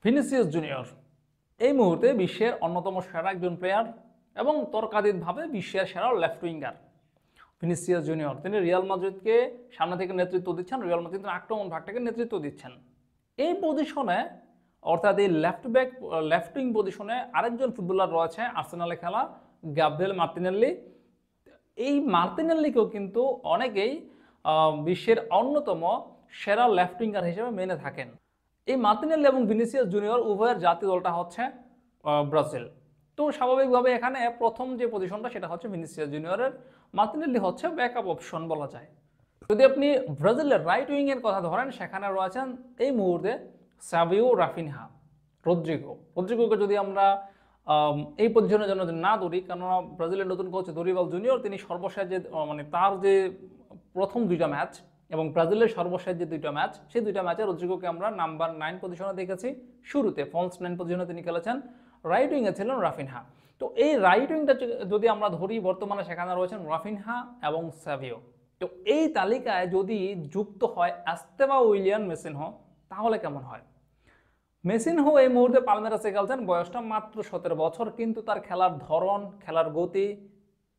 Vinicius junior এই মুহূর্তে বিশ্বের অন্যতম সেরা একজন প্লেয়ার এবং তর্কাতীতভাবে বিশ্বের সেরা লেফট উইঙ্গার। ভিনিসিয়াস জুনিয়র তিনি রিয়াল মাদ্রিদকে সামনে থেকে নেতৃত্ব দিচ্ছেন, রিয়াল মাদ্রিদের আক্রমণ ভাগটাকে নেতৃত্ব দিচ্ছেন। এই পজিশনে অর্থাৎ এই লেফট উইং পজিশনে আরেকজন ফুটবলার রয়েছে আর্সেনালে খেলা গ্যাব্রিয়েল মার্তিনেল্লি। এই মার্তিনেল্লিকেও কিন্তু অনেকেই বিশ্বের অন্যতম সেরা লেফট উইঙ্গার হিসেবে মেনে থাকেন। এই মার্তিনেল্লি এবং ভিনিসিয়াস জুনিয়র উভয়ের জাতীয় দলটা হচ্ছে ব্রাজিল। তো স্বাভাবিকভাবে এখানে প্রথম যে পজিশনটা সেটা হচ্ছে ভিনিসিয়াস জুনিয়রের, মার্তিনেল্লি হচ্ছে ব্যাকআপ অপশন বলা যায়। যদি আপনি ব্রাজিলের রাইট উইংয়ের কথা ধরেন, সেখানে রয়েছেন এই মুহূর্তে সাভিও, রাফিনহা, রদ্রিগোকে যদি আমরা এই পজিশনের জন্য না ধরি, কেননা ব্রাজিলের নতুন কোচ দরিবাল জুনিয়র তিনি সর্বশেষ যে তার যে প্রথম দুইটা ম্যাচ এবং ব্রাজিলের সর্বশেষ যে দুইটা ম্যাচ, সেই দুইটা ম্যাচে রদ্রিগোকে আমরা নাম্বার 9 পজিশনে দেখেছি। শুরুতে ফলস 9 পজিশনে তিনি খেলেছেন, রাইট উইংয়ে ছিলেন রাফিনহা। তো এই রাইট উইংটা যদি আমরা ধরি, বর্তমানে সেখানে রয়েছেন রাফিনহা এবং সাভিও। তো এই তালিকায় যদি যুক্ত হয় এস্তেবা উইলিয়ান মেসিনহো, তাহলে কেমন হয়? মেসিনহো এই মুহূর্তে পালমেরাসে খেলছেন, বয়সটা মাত্র 17 বছর, কিন্তু তার খেলার ধরন, খেলার গতি,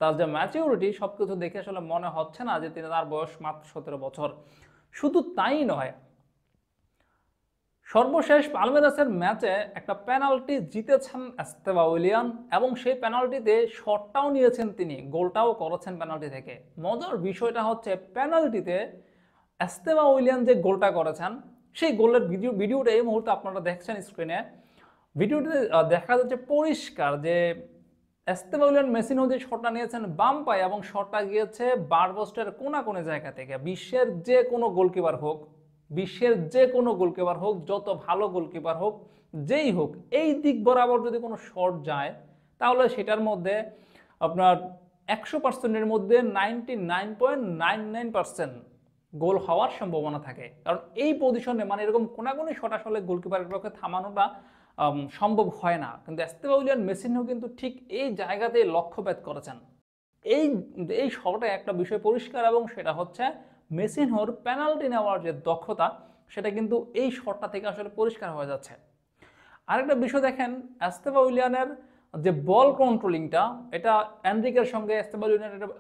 তার যে ম্যাচিউরিটি সবকিছু দেখে আসলে মনে হচ্ছে না যে তার বয়স মাত্র 17 বছর। শুধু তাই নয়, সর্বশেষ পালমেরাসের ম্যাচে একটা পেনাল্টি জিতেছেন এস্তেবা উইলিয়ান এবং সেই পেনাল্টিতে শটটাও নিয়েছেন, তিনি গোলটাও করেছেন পেনাল্টি থেকে। মজার বিষয়টা হচ্ছে পেনাল্টিতে এস্তেবা উইলিয়ান যে গোলটা করেছেন, সেই গোলের ভিডিওটা এই মুহূর্তে আপনারা দেখছেন স্ক্রিনে। ভিডিওতে দেখা যাচ্ছে পরিষ্কার যে এস্তেবা উইলিয়ান মেসিনহো যে শটটা নিয়েছেন বাম পায়ে এবং শটটা গিয়েছে বার পোস্টের কোনা জায়গা থেকে। বিশ্বের যে কোনো গোলকিপার হোক, যত ভালো গোলকিপার হোক, যেই হোক, এই দিক বরাবর যদি কোনো শট যায়, তাহলে সেটার মধ্যে আপনার 100%-এর মধ্যে 99.99% গোল হওয়ার সম্ভাবনা থাকে। কারণ এই পজিশনে এরকম কোনাকুনি শট আসলে গোলকিপারের পক্ষে থামানোটা সম্ভব হয় না। কিন্তু এস্তেবা উইলিয়ান মেসিনহো কিন্তু ঠিক এই জায়গাতে লক্ষ্যভেদ করেছেন। এই শটে একটা বিষয় পরিষ্কার, এবং সেটা হচ্ছে মেসিনহোর পেনাল্টি নেওয়ার যে দক্ষতা, সেটা কিন্তু এই শটটা থেকে আসলে পরিষ্কার হয়ে যাচ্ছে। আরেকটা বিষয় দেখেন, এস্তেবা উইলিয়ানের যে বল কন্ট্রোলিংটা, এটা এনরিকের সঙ্গে এস্তেবা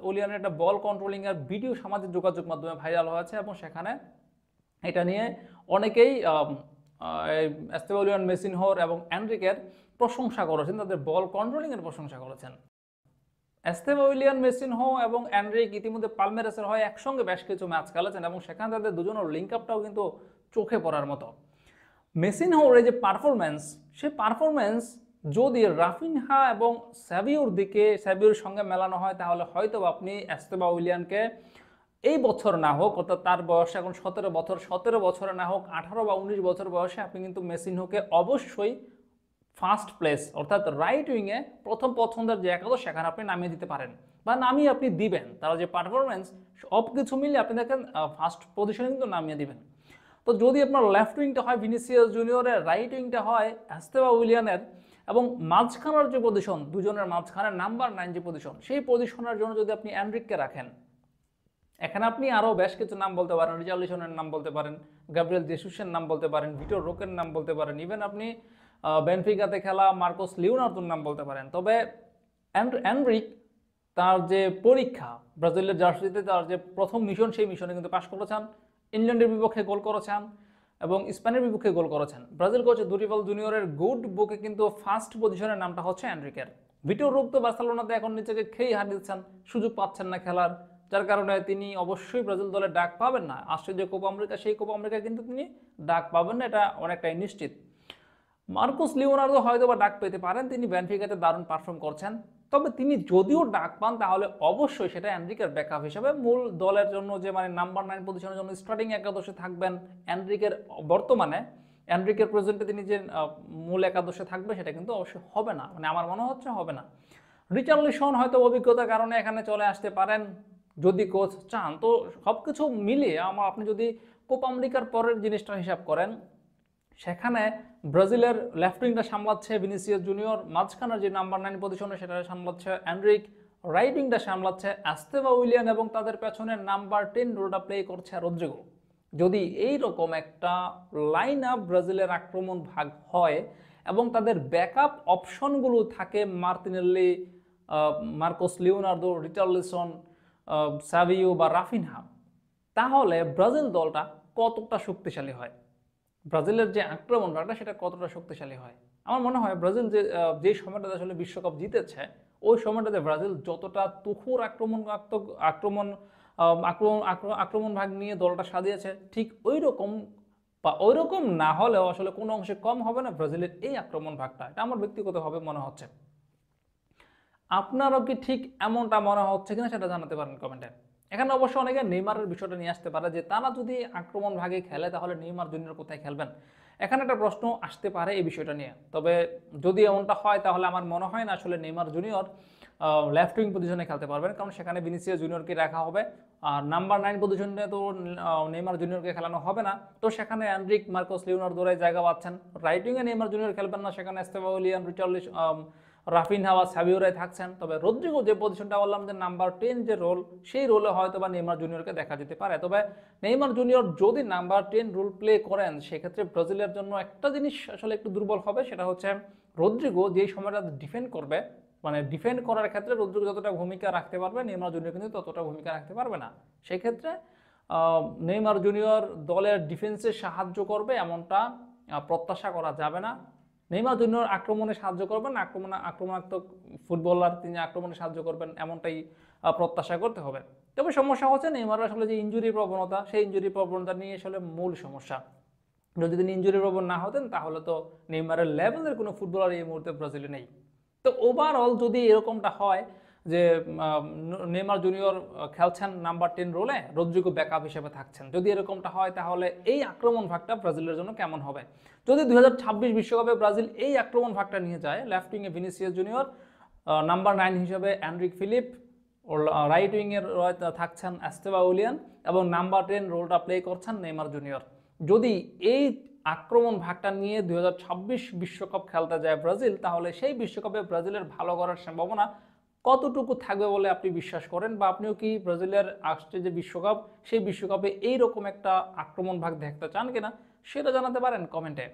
উইলিয়ানের একটা বল কন্ট্রোলিংয়ের ভিডিও সামাজিক যোগাযোগ মাধ্যমে ভাইরাল হয়েছে, এবং সেখানে এটা নিয়ে অনেকেই এস্তেবা উইলিয়ান মেসিনহোর এবং এনরিকের প্রশংসা করেছেন, তাদের বল কন্ট্রোলিংয়ের প্রশংসা করেছেন। এস্তেবা উইলিয়ান মেসিনহো এবং এনরিক ইতিমধ্যে পালমেরাসের হয়ে একসঙ্গে বেশ কিছু ম্যাচ খেলেছেন, এবং সেখানে তাদের দুজনের লিঙ্ক আপটাও কিন্তু চোখে পড়ার মতো। মেসিনহোর এই যে পারফরমেন্স, সেই পারফরমেন্স যদি রাফিনহা এবং সাভিওর সঙ্গে মেলানো হয়, তাহলে হয়তো আপনি এস্তেবা উইলিয়ানকে এই বছর না হোক, অর্থাৎ তার বয়স এখন 17 বছরে না হোক 18 বা 19 বছর বয়সে, আপনি কিন্তু মেসিনহোকে অবশ্যই ফার্স্ট প্লেস অর্থাৎ রাইট উইংয়ে প্রথম পছন্দের যে একাদশ, সেখানে আপনি নামিয়ে দিতে পারেন বা নামিয়ে আপনি দিবেন। তার যে পারফরমেন্স সব কিছু মিলে আপনি দেখেন ফার্স্ট পজিশনে কিন্তু নামিয়ে দিবেন। তো যদি আপনার লেফট উইংটা হয় ভিনিসিয়াস জুনিয়রের, রাইট উইংটা হয় এস্তেবা উইলিয়ানের, এবং মাঝখানের যে পজিশন, দুজনের মাঝখানে নাম্বার 9 যে পজিশন, সেই পজিশনের জন্য যদি আপনি এনরিককে রাখেন, এখানে আপনি আরও বেশ কিছু নাম বলতে পারেন, রিচার্লিসনের নাম বলতে পারেন, গ্যাব্রিয়েল জেসুসের নাম বলতে পারেন, ভিটোর রোকের নাম বলতে পারেন, ইভেন আপনি বেনফিকাতে খেলা মার্কোস লিওনার্দোর নাম বলতে পারেন। তবে এনরিক তার যে পরীক্ষা, ব্রাজিলের জার্সিতে তার যে প্রথম মিশন, সেই মিশনে কিন্তু পাশ করেছেন, ইংল্যান্ডের বিপক্ষে গোল করেছেন এবং স্পেনের বিপক্ষে গোল করেছেন। ব্রাজিল কোচ দরিবাল জুনিয়রের গুড বুকে কিন্তু ফার্স্ট পজিশনের নামটা হচ্ছে এনরিকের। ভিটোর রোক তো বার্সেলোনাতে এখন নিজেকে খেয়ে হারিয়ে দিচ্ছেন, সুযোগ পাচ্ছেন না খেলার, যার কারণে তিনি অবশ্যই ব্রাজিল দলে ডাক পাবেন না। আসছে যে কোপা আমেরিকা, সেই কোপা আমেরিকায় কিন্তু তিনি ডাক পাবেন না, এটা অনেকটাই নিশ্চিত। মার্কোস লিওনার্দো হয়তো বা ডাক পেতে পারেন, তিনি বেনফিকাতে দারুণ পারফর্ম করছেন। তবে তিনি যদিও ডাক পান, তাহলে অবশ্যই সেটা এনরিকের ব্যাকআপ হিসেবে মূল দলের জন্য, যে নাম্বার 9 পজিশনের জন্য স্টার্টিং একাদশে থাকবেন এনরিকের। বর্তমানে এনরিকের প্রেজেন্টে তিনি যে মূল একাদশে থাকবে, সেটা কিন্তু অবশ্যই হবে না, আমার মনে হচ্ছে হবে না। রিচার্লিসন হয়তো অভিজ্ঞতার কারণে এখানে চলে আসতে পারেন যদি কোচ চান। তো সব কিছু মিলিয়ে আপনি যদি কোপা আমেরিকার পরের জিনিসটা হিসাব করেন, সেখানে ব্রাজিলের লেফট উইংটা সামলাচ্ছে ভিনিসিয়াস জুনিয়র, মাঝখানের যে নাম্বার 9 পজিশনে সেটা সামলাচ্ছে এনরিক, রাইট উইংটা সামলাচ্ছে এস্তেবা উইলিয়ান, এবং তাদের পেছনে নাম্বার 10 রোলটা প্লে করছে রদ্রিগো। যদি এই রকম একটা লাইন আপ ব্রাজিলের আক্রমণ ভাগ হয় এবং তাদের ব্যাকআপ অপশনগুলো থাকে মার্তিনেল্লি, মার্কোস লিওনার্দো, রিচার্লিসন, সাভিও বা রাফিনহা, তাহলে ব্রাজিল দলটা কতটা শক্তিশালী হয়, ব্রাজিলের যে আক্রমণ ভাগটা সেটা কতটা শক্তিশালী হয়। আমার মনে হয় ব্রাজিল যে সময়টাতে আসলে বিশ্বকাপ জিতেছে ওই সময়টাতে ব্রাজিল যতটা তুখুর আক্রমণ ভাগ নিয়ে দলটা সাজিয়েছে, ঠিক ওই রকম বা ওই রকম না হলেও আসলে কোনো অংশে কম হবে না ব্রাজিলের এই আক্রমণ ভাগটা, এটা আমার ব্যক্তিগতভাবে মনে হচ্ছে। আপনারও কি ঠিক এমনটা মনে হচ্ছে কিনা সেটা জানাতে পারেন কমেন্টে। এখানে অবশ্য অনেকে নেইমারের বিষয়টা নিয়ে আসতে পারে যে তারা যদি আক্রমণ ভাগে খেলে তাহলে নেইমার জুনিয়র কোথায় খেলবেন। এখানে একটা প্রশ্ন আসতে পারে এই বিষয়টা নিয়ে। তবে যদি এমনটা হয় তাহলে আমার মনে হয় না আসলে নেইমার জুনিয়র লেফট উইং পজিশনে খেলতে পারবেন, কারণ সেখানে ভিনিসিয়াস জুনিয়রকে রাখা হবে। আর নাম্বার 9 পজিশনে তো নেইমার জুনিয়রকে খেলানো হবে না, তো সেখানে এনরিক, মার্কোস লিওনার্দোরাই জায়গা পাচ্ছেন। রাইট উইংয়ে নেইমার জুনিয়র খেলবেন না, সেখানে এস্তেভাও উইলিয়ান, রাফিনহা বা সাবিওরাই থাকছেন। তবে রদ্রিগো যে পজিশনটা বললাম যে নাম্বার 10 যে রোল, সেই রোলে হয়তো বা নেইমার জুনিয়রকে দেখা যেতে পারে। তবে নেইমার জুনিয়র যদি নাম্বার 10 রোল প্লে করেন সেক্ষেত্রে ব্রাজিলের জন্য একটা জিনিস আসলে একটু দুর্বল হবে, সেটা হচ্ছে রদ্রিগো যেই সময়টা ডিফেন্ড করবে, মানে ডিফেন্ড করার ক্ষেত্রে রদ্রিগো যতটা ভূমিকা রাখতে পারবে নেইমার জুনিয়র কিন্তু ততটা ভূমিকা রাখতে পারবে না। সেক্ষেত্রে নেইমার জুনিয়র দলের ডিফেন্সে সাহায্য করবে এমনটা প্রত্যাশা করা যাবে না। নেইমার জুনিয়র আক্রমণে সাহায্য করবেন, আক্রমণাত্মক ফুটবলার, তিনি আক্রমণে সাহায্য করবেন এমনটাই প্রত্যাশা করতে হবে। তবে সমস্যা হচ্ছে নেইমারের আসলে যে ইনজুরি প্রবণতা, সেই ইনজুরি প্রবণতা নিয়ে আসলে মূল সমস্যা। যদি তিনি ইনজুরি প্রবণ না হতেন তাহলে তো নেইমারের লেভেলের কোনো ফুটবলার এই মুহূর্তে ব্রাজিলে নেই। তো ওভারঅল যদি এরকমটা হয় যে নেইমার জুনিয়র খেলছেন নাম্বার 10 রোলে, রদ্রিগো ব্যাকআপ হিসেবে থাকছেন, যদি এরকমটা হয় তাহলে এই আক্রমণ ভাগটা ব্রাজিলের জন্য কেমন হবে। যদি 2026 বিশ্বকাপে ব্রাজিল এই আক্রমণ ভাগটা নিয়ে যায়, লেফট উইংয়ে ভিনিসিয়াস জুনিয়র, নাম্বার 9 হিসেবে এনরিক ফিলিপ, রাইট উইংয়ের থাকছেন এস্তেভাও উইলিয়ান এবং নাম্বার 10 রোলটা প্লে করছেন নেইমার জুনিয়র, যদি এই আক্রমণ ভাগটা নিয়ে 2026 বিশ্বকাপ খেলতে যায় ব্রাজিল, তাহলে সেই বিশ্বকাপে ব্রাজিলের ভালো করার সম্ভাবনা কতটুকু থাকবে বলে আপনি বিশ্বাস করেন, বা আপনিও কি ব্রাজিলের আসছে যে বিশ্বকাপ সেই বিশ্বকাপে এইরকম একটা আক্রমণ ভাগ দেখতে চান কিনা সেটা জানাতে পারেন কমেন্টে।